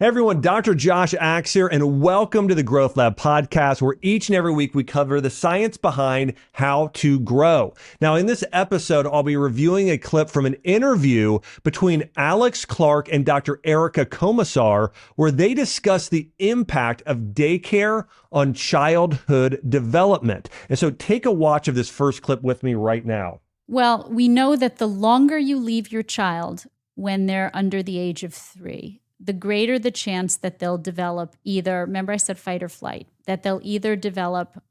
Hey everyone, Dr. Josh Axe here, and welcome to the Growth Lab podcast, where each and every week we cover the science behind how to grow. Now, in this episode, I'll be reviewing a clip from an interview between Alex Clark and Dr. Erica Komisar, where they discuss the impact of daycare on childhood development. And so take a watch of this first clip with me right now. Well, we know that the longer you leave your child when they're under the age of 3, the greater the chance that they'll develop either, remember I said fight or flight, that they'll either develop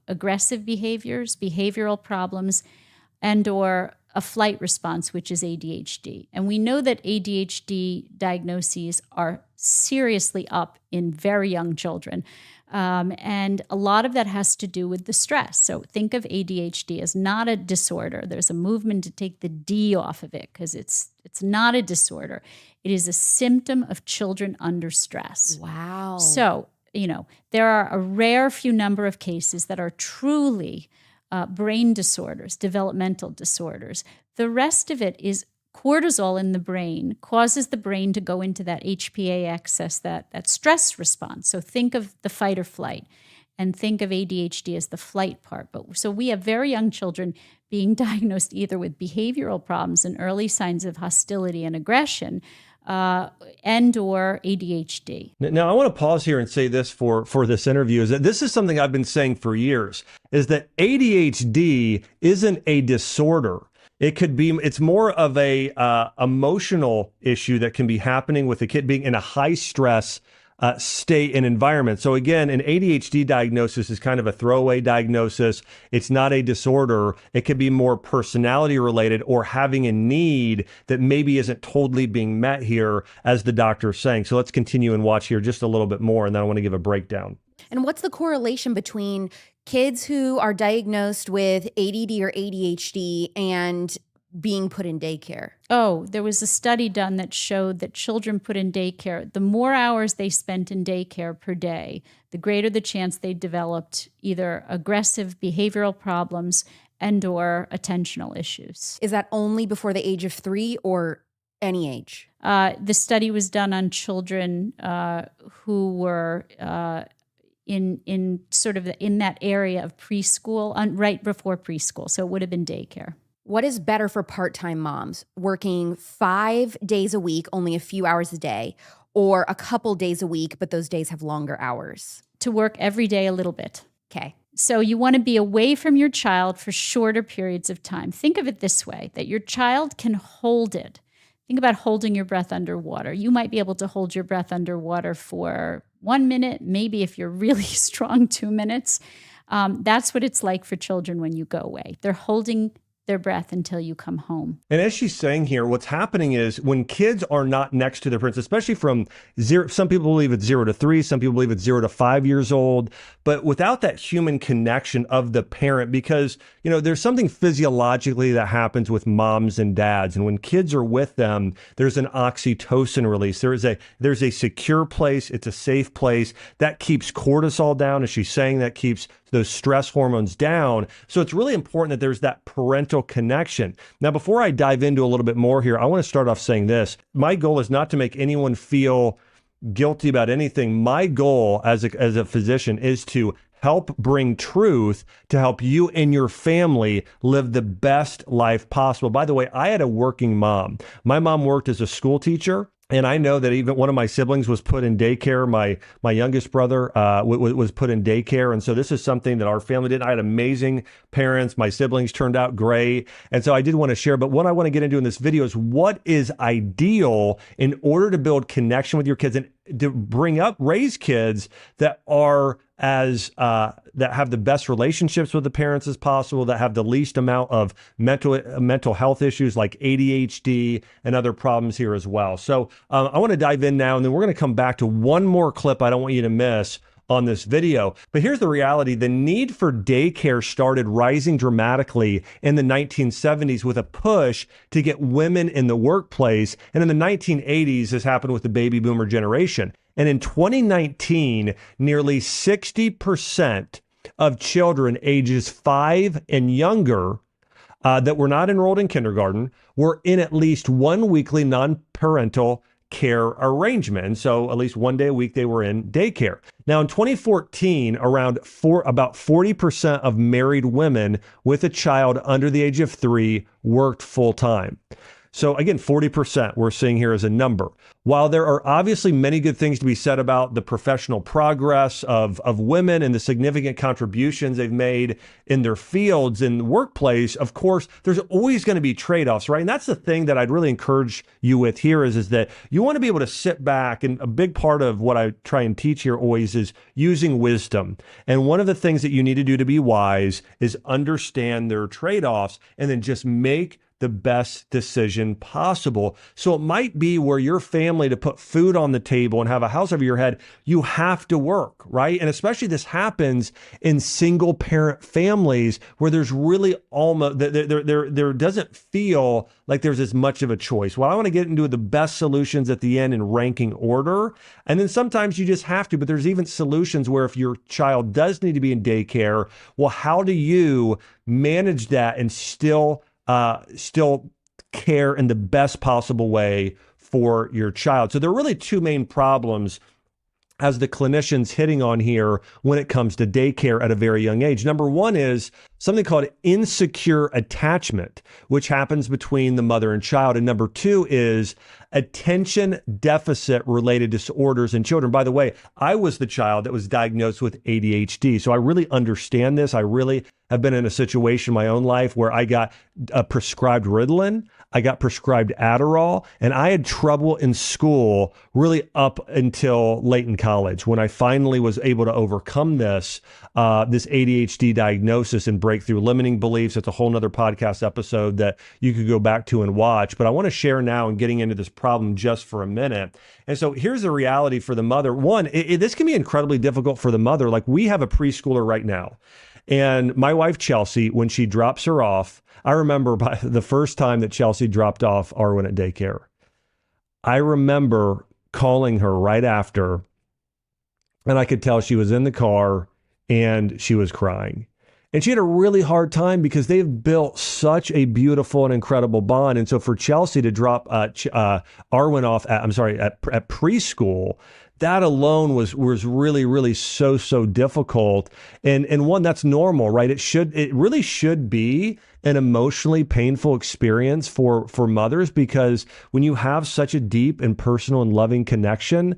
aggressive behaviors, behavioral problems, and or a flight response, which is ADHD. And we know that ADHD diagnoses are seriously up in very young children. And a lot of that has to do with the stress. So think of ADHD as not a disorder. There's a movement to take the D off of it because it's not a disorder. It is a symptom of children under stress. Wow. So, there are a rare few number of cases that are truly brain disorders, developmental disorders. The rest of it is cortisol in the brain causes the brain to go into that HPA excess, that stress response. So think of the fight or flight and think of ADHD as the flight part. So we have very young children being diagnosed either with behavioral problems and early signs of hostility and aggression and or ADHD. Now, I want to pause here and say this for this interview, is that this is something I've been saying for years, is that ADHD isn't a disorder. It's more of a emotional issue that can be happening with the kid being in a high stress state and environment. So again, an ADHD diagnosis is kind of a throwaway diagnosis. It's not a disorder. It could be more personality related or having a need that maybe isn't totally being met here, as the doctor is saying. So let's continue and watch here just a little bit more, and then I want to give a breakdown. And what's the correlation between kids who are diagnosed with ADD or ADHD and being put in daycare? Oh, there was a study done that showed that children put in daycare, the more hours they spent in daycare per day, the greater the chance they developed either aggressive behavioral problems and or attentional issues. Is that only before the age of 3 or any age? The study was done on children who were in sort of in that area of preschool, right before preschool. So it would have been daycare. What is better for part-time moms, working 5 days a week, only a few hours a day, or a couple days a week, but those days have longer hours? To work every day a little bit. Okay. So you want to be away from your child for shorter periods of time. Think of it this way, that your child can hold it. Think about holding your breath underwater. You might be able to hold your breath underwater for 1 minute, maybe if you're really strong, 2 minutes. That's what it's like for children when you go away. They're holding their breath until you come home. And as she's saying here, what's happening is when kids are not next to their parents, especially from 0, some people believe it's 0 to 3, some people believe it's 0 to 5 years old, but without that human connection of the parent, because, there's something physiologically that happens with moms and dads. And when kids are with them, there's an oxytocin release. There's a secure place. It's a safe place that keeps cortisol down. As she's saying, that keeps those stress hormones down. So it's really important that there's that parental connection. Now, before I dive into a little bit more here, I want to start off saying this. My goal is not to make anyone feel guilty about anything. My goal as a physician is to help bring truth to help you and your family live the best life possible. By the way, I had a working mom. My mom worked as a school teacher. And I know that even one of my siblings was put in daycare. My youngest brother was put in daycare. And so this is something that our family did. I had amazing parents. My siblings turned out great. And so I did want to share. But what I want to get into in this video is what is ideal in order to build connection with your kids and to raise kids that are that have the best relationships with the parents as possible, that have the least amount of mental health issues like ADHD and other problems here as well. So I want to dive in now, and then we're going to come back to one more clip I don't want you to miss on this video. But here's the reality. The need for daycare started rising dramatically in the 1970s with a push to get women in the workplace. And in the 1980s, this happened with the baby boomer generation. And in 2019, nearly 60% of children ages 5 and younger that were not enrolled in kindergarten were in at least one weekly non-parental care arrangement. And so at least one day a week they were in daycare. Now in 2014, about 40% of married women with a child under the age of 3 worked full time. So again, 40% we're seeing here as a number. While there are obviously many good things to be said about the professional progress of women and the significant contributions they've made in their fields in the workplace, of course, there's always going to be trade-offs, right? And that's the thing that I'd really encourage you with here is that you want to be able to sit back, and a big part of what I try and teach here always is using wisdom. And one of the things that you need to do to be wise is understand their trade-offs and then just make the best decision possible. So it might be where your family, to put food on the table and have a house over your head, you have to work, right? And especially this happens in single parent families where there's really almost, there doesn't feel like there's as much of a choice. Well, I want to get into the best solutions at the end in ranking order. And then sometimes you just have to, but there's even solutions where if your child does need to be in daycare, well, how do you manage that and still care in the best possible way for your child? So there are really two main problems as the clinicians hitting on here when it comes to daycare at a very young age. Number one is something called insecure attachment, which happens between the mother and child. And number two is attention deficit related disorders in children. By the way, I was the child that was diagnosed with ADHD. So I really understand this. I really have been in a situation in my own life where I got prescribed Ritalin, I got prescribed Adderall, and I had trouble in school really up until late in college when I finally was able to overcome this ADHD diagnosis and break through limiting beliefs. It's a whole nother podcast episode that you could go back to and watch. But I want to share now and getting into this problem just for a minute. And so here's the reality for the mother. One, this can be incredibly difficult for the mother. Like we have a preschooler right now. And my wife, Chelsea, when she drops her off, I remember by the first time that Chelsea dropped off Arwen at daycare, I remember calling her right after, and I could tell she was in the car and she was crying. And she had a really hard time because they've built such a beautiful and incredible bond. And so for Chelsea to drop Arwen off at preschool, that alone was really, really so difficult. And one, that's normal, right? It really should be an emotionally painful experience for mothers, because when you have such a deep and personal and loving connection,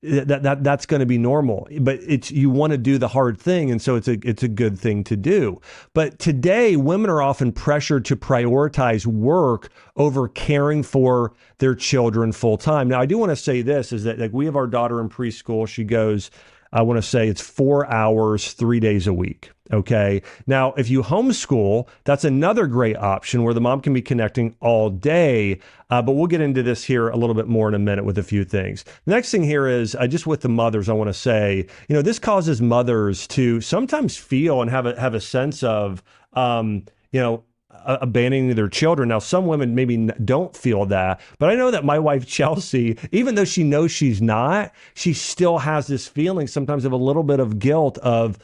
that's going to be normal, but you want to do the hard thing. And so it's a good thing to do. But today, women are often pressured to prioritize work over caring for their children full time. Now, I do want to say this is that, like, we have our daughter in preschool. She goes, I want to say it's 4 hours, 3 days a week. Okay. Now, if you homeschool, that's another great option where the mom can be connecting all day. But we'll get into this here a little bit more in a minute with a few things. The next thing here is just with the mothers, I want to say, this causes mothers to sometimes feel and have a sense of, abandoning their children. Now, some women maybe don't feel that, but I know that my wife, Chelsea, even though she knows she's not, she still has this feeling sometimes of a little bit of guilt of,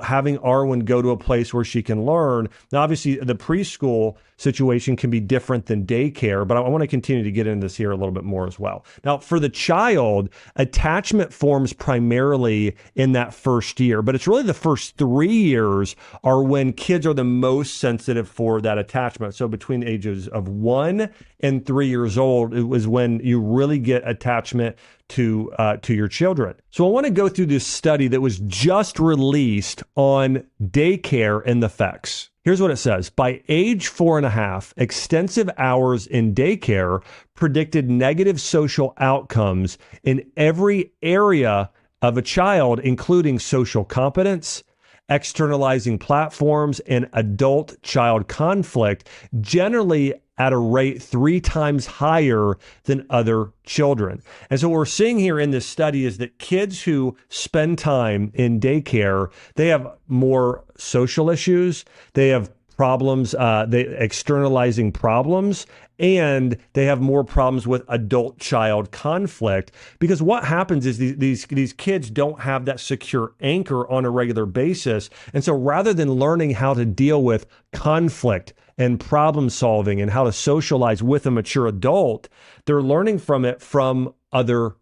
having Arwen go to a place where she can learn. Now, obviously, the preschool situation can be different than daycare, but I want to continue to get into this here a little bit more as well. Now, for the child, attachment forms primarily in that first year, but it's really the first 3 years are when kids are the most sensitive for that attachment. So between the ages of 1 and 3 years old, it was when you really get attachment to your children. So I want to go through this study that was just released on daycare and the effects. Here's what it says. By age 4.5, extensive hours in daycare predicted negative social outcomes in every area of a child, including social competence, externalizing platforms, and adult-child conflict, generally at a rate 3 times higher than other children. And so what we're seeing here in this study is that kids who spend time in daycare, they have more social issues, they have problems, externalizing problems, and they have more problems with adult-child conflict, because what happens is these kids don't have that secure anchor on a regular basis. And so rather than learning how to deal with conflict, and problem solving and how to socialize with a mature adult, they're learning from it from other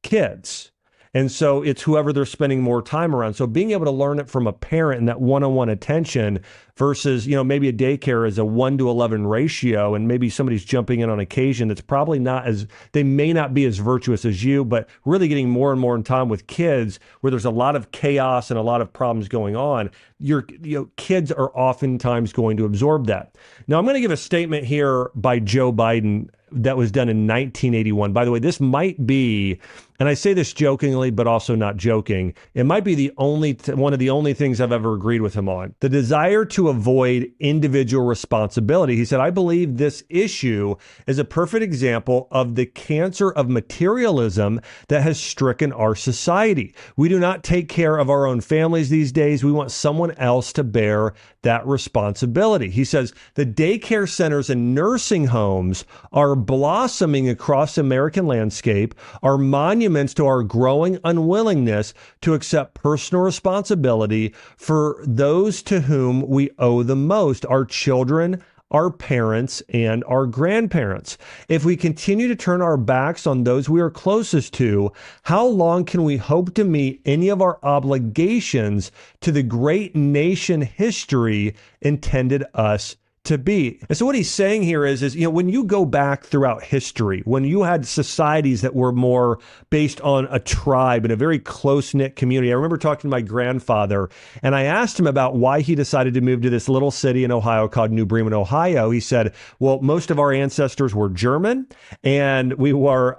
kids. And so it's whoever they're spending more time around. So being able to learn it from a parent and that one-on-one attention versus, maybe a daycare is a 1-to-11 ratio, and maybe somebody's jumping in on occasion that's probably they may not be as virtuous as you, but really getting more and more in time with kids where there's a lot of chaos and a lot of problems going on. Kids are oftentimes going to absorb that. Now, I'm going to give a statement here by Joe Biden that was done in 1981. By the way, this might be, and I say this jokingly, but also not joking, it might be one of the only things I've ever agreed with him on. The desire to avoid individual responsibility. He said, I believe this issue is a perfect example of the cancer of materialism that has stricken our society. We do not take care of our own families these days. We want someone else to bear that responsibility. He says, the daycare centers and nursing homes are blossoming across the American landscape, are monuments to our growing unwillingness to accept personal responsibility for those to whom we owe the most, our children, our parents, and our grandparents. If we continue to turn our backs on those we are closest to, how long can we hope to meet any of our obligations to the great nation history intended us to be? And so what he's saying here is, when you go back throughout history, when you had societies that were more based on a tribe and a very close-knit community. I remember talking to my grandfather, and I asked him about why he decided to move to this little city in Ohio called New Bremen, Ohio. He said, well, most of our ancestors were German, and we were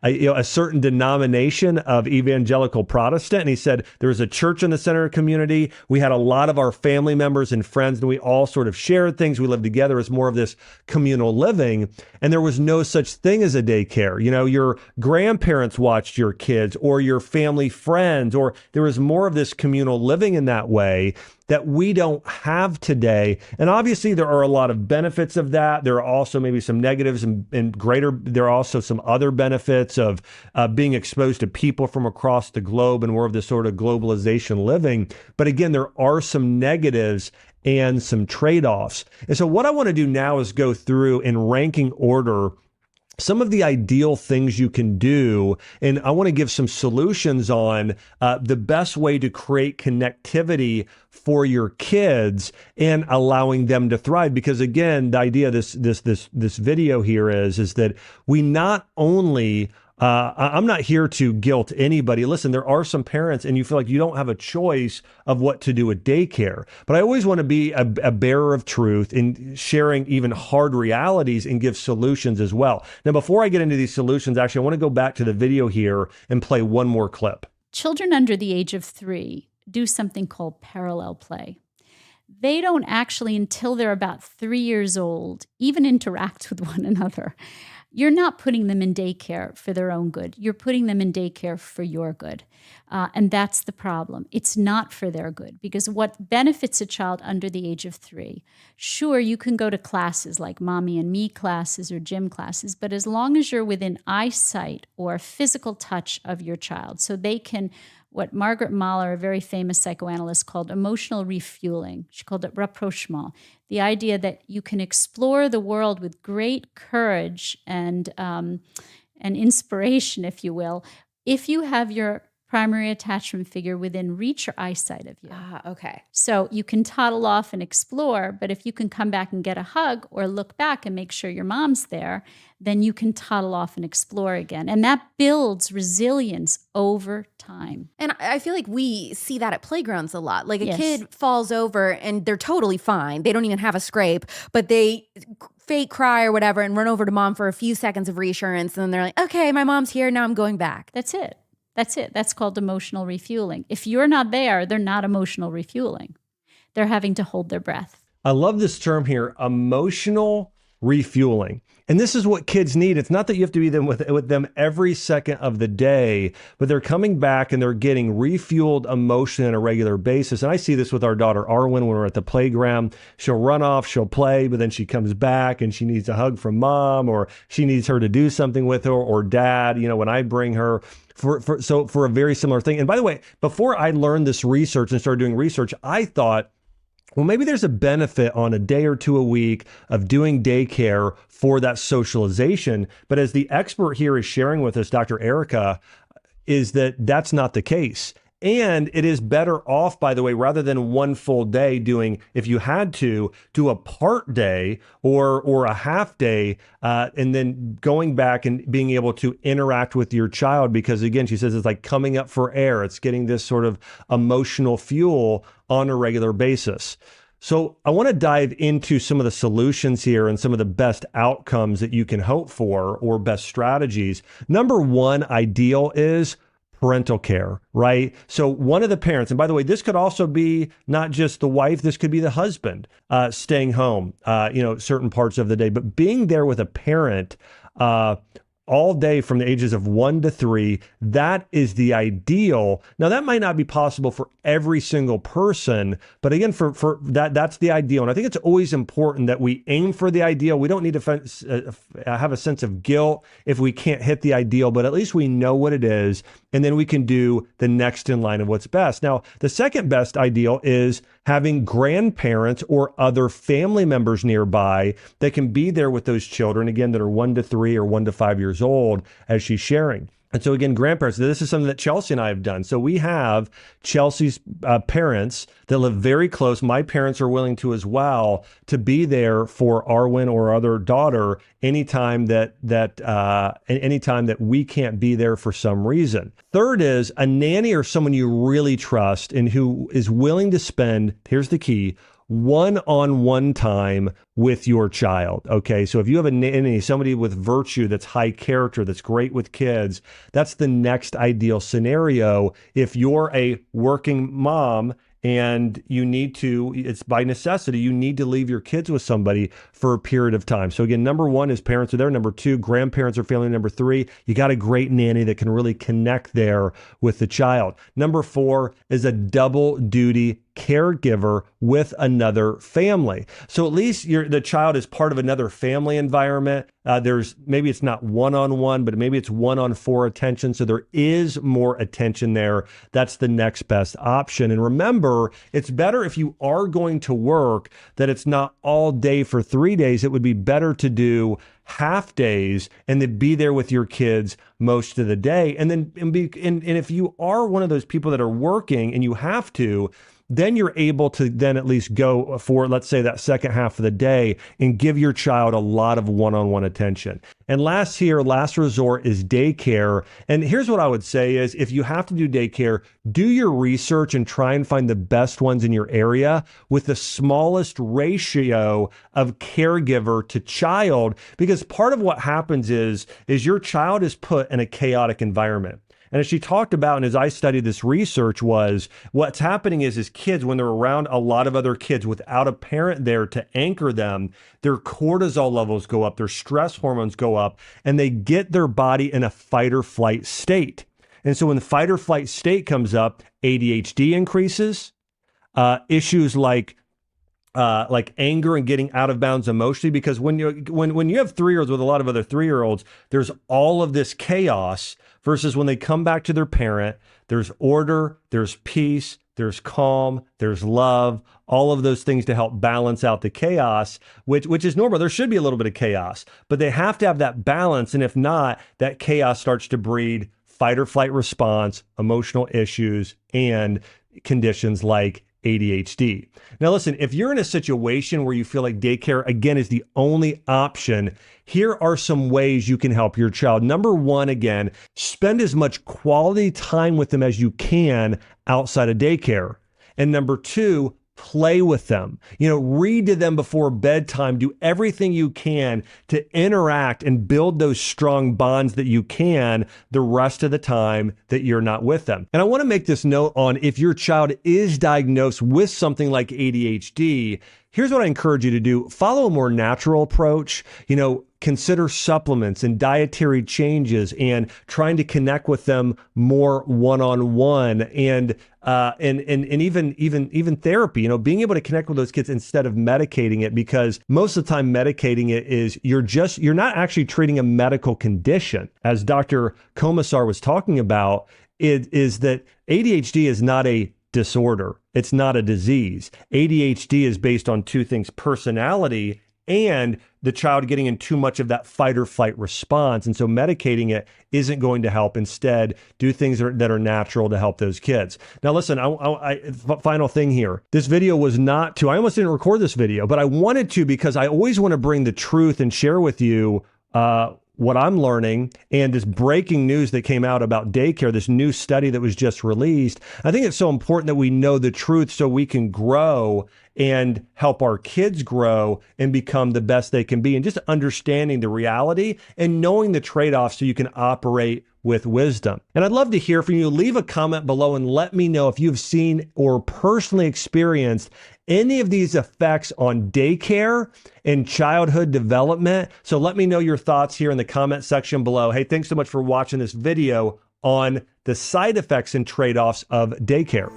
a certain denomination of evangelical Protestant. And he said, there was a church in the center of the community. We had a lot of our family members and friends, and we all sort of shared things. We lived together as more of this communal living, and there was no such thing as a daycare. Your grandparents watched your kids or your family friends, or there was more of this communal living in that way that we don't have today. And obviously there are a lot of benefits of that. There are also maybe some negatives and there are also some other benefits of being exposed to people from across the globe and more of this sort of globalization living. But again, there are some negatives and some trade-offs. And so what I want to do now is go through in ranking order some of the ideal things you can do. And I want to give some solutions on the best way to create connectivity for your kids and allowing them to thrive. Because again, the idea of this video here is that we not only I'm not here to guilt anybody. Listen, there are some parents and you feel like you don't have a choice of what to do at daycare. But I always want to be a bearer of truth in sharing even hard realities and give solutions as well. Now, before I get into these solutions, actually, I want to go back to the video here and play one more clip. Children under the age of 3 do something called parallel play. They don't actually, until they're about 3 years old, even interact with one another. You're not putting them in daycare for their own good. You're putting them in daycare for your good. And that's the problem. It's not for their good, because what benefits a child under the age of 3, sure, you can go to classes like mommy and me classes or gym classes, but as long as you're within eyesight or physical touch of your child, so they can, what Margaret Mahler, a very famous psychoanalyst, called emotional refueling. She called it rapprochement. The idea that you can explore the world with great courage and inspiration, if you will, if you have your primary attachment figure within reach or eyesight of you. Okay. So you can toddle off and explore, but if you can come back and get a hug or look back and make sure your mom's there, then you can toddle off and explore again. And that builds resilience over time. And I feel like we see that at playgrounds a lot. Like a Yes. kid falls over and they're totally fine. They don't even have a scrape, but they fake cry or whatever and run over to mom for a few seconds of reassurance. And then they're like, okay, my mom's here. Now I'm going back. That's it. That's it. That's called emotional refueling. If you're not there, they're not emotional refueling. They're having to hold their breath. I love this term here, emotional refueling. And this is what kids need. It's not that you have to be with them every second of the day, but they're coming back and they're getting refueled emotion on a regular basis. And I see this with our daughter, Arwen, when we're at the playground. She'll run off, she'll play, but then she comes back and she needs a hug from mom, or she needs her to do something with her, or dad, when I bring her. For a very similar thing. And by the way, before I learned this research and started doing research, I thought Well, maybe there's a benefit on a day or two a week of doing daycare for that socialization. But as the expert here is sharing with us, Dr. Erica, is that that's not the case. And it is better off, by the way, rather than one full day doing, if you had to, do a part day or a half day, and then going back and being able to interact with your child. Because again, she says it's like coming up for air. It's getting this sort of emotional fuel on a regular basis. So I want to dive into some of the solutions here and some of the best outcomes that you can hope for or best strategies. Number one ideal is parental care, right? So one of the parents, and by the way, this could also be not just the wife, this could be the husband staying home, certain parts of the day, but being there with a parent all day from the ages of 1 to 3, that is the ideal. Now, that might not be possible for every single person, but again, for that's the ideal. And I think it's always important that we aim for the ideal. We don't need to have a sense of guilt if we can't hit the ideal, but at least we know what it is, and then we can do the next in line of what's best. Now, the second best ideal is having grandparents or other family members nearby that can be there with those children, again, that are 1 to 3 or 1 to 5 years old, as she's sharing. And so again, grandparents, this is something that Chelsea and I have done. So we have Chelsea's parents that live very close. My parents are willing to as well, to be there for Arwen or our other daughter anytime that we can't be there for some reason. Third is a nanny or someone you really trust and who is willing to spend, here's the key, one-on-one time with your child. Okay. So if you have a nanny, somebody with virtue, that's high character, that's great with kids, that's the next ideal scenario. If you're a working mom and you need to, it's by necessity, you need to leave your kids with somebody for a period of time. So again, number one is parents are there. Number two, grandparents are family. Number three, you got a great nanny that can really connect there with the child. Number four is a double duty caregiver with another family. So at least the child is part of another family environment. Maybe it's not one-on-one, but maybe it's 1-on-4 attention. So there is more attention there. That's the next best option. And remember, it's better if you are going to work that it's not all day for 3 days. It would be better to do half days and then be there with your kids most of the day. And if you are one of those people that are working and you have to, then you're able to then at least go for, let's say, that second half of the day and give your child a lot of one-on-one attention. And last resort is daycare. And here's what I would say is, if you have to do daycare, do your research and try and find the best ones in your area with the smallest ratio of caregiver to child, because part of what happens is your child is put in a chaotic environment. And as she talked about, and as I studied this research, was what's happening is kids, when they're around a lot of other kids without a parent there to anchor them, their cortisol levels go up, their stress hormones go up, and they get their body in a fight or flight state. And so when the fight or flight state comes up, ADHD increases, issues like anger and getting out of bounds emotionally, because when you have 3-year-olds with a lot of other 3-year-olds, there's all of this chaos, versus when they come back to their parent, there's order, there's peace, there's calm, there's love, all of those things to help balance out the chaos, which is normal. There should be a little bit of chaos, but they have to have that balance. And if not, that chaos starts to breed fight or flight response, emotional issues, and conditions like ADHD. Now, listen, if you're in a situation where you feel like daycare, again, is the only option, here are some ways you can help your child. Number one, again, spend as much quality time with them as you can outside of daycare. And number two, play with them. Read to them before bedtime. Do everything you can to interact and build those strong bonds that you can the rest of the time that you're not with them. And I want to make this note on, if your child is diagnosed with something like ADHD, here's what I encourage you to do. Follow a more natural approach. Consider supplements and dietary changes and trying to connect with them more one-on-one, and even therapy, being able to connect with those kids instead of medicating it, because most of the time medicating it is you're not actually treating a medical condition. As Dr. Komisar was talking about, it is that ADHD is not a disorder. It's not a disease. ADHD is based on two things: personality and the child getting in too much of that fight or flight response. And so medicating it isn't going to help. Instead, do things that are natural to help those kids. Now, listen, final thing here. This video was not to, I almost didn't record this video, but I wanted to because I always want to bring the truth and share with you what I'm learning, and this breaking news that came out about daycare, this new study that was just released. I think it's so important that we know the truth so we can grow and help our kids grow and become the best they can be, and just understanding the reality and knowing the trade-offs so you can operate with wisdom. And I'd love to hear from you. Leave a comment below and let me know if you've seen or personally experienced any of these effects on daycare and childhood development. So let me know your thoughts here in the comment section below. Hey, thanks so much for watching this video on the side effects and trade-offs of daycare.